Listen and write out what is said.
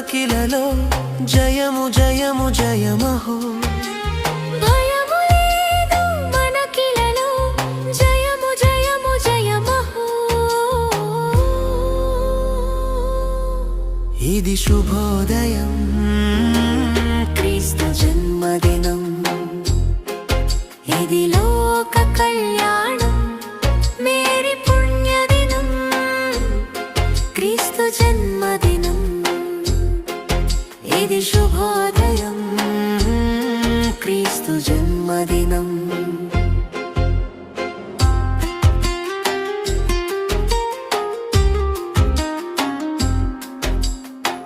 మనకిలలో జయము జయము జయమహో భయము లేదు మనకిలలో జయము జయము జయమహో ఇది శుభోదయం క్రీస్తు జన్మదినం ఇది లోక కళ్యాణం మేరీ పుణ్యదినం క్రీస్తు జన్మదినం ఇది శుభోదయం క్రీస్తు జన్మదినం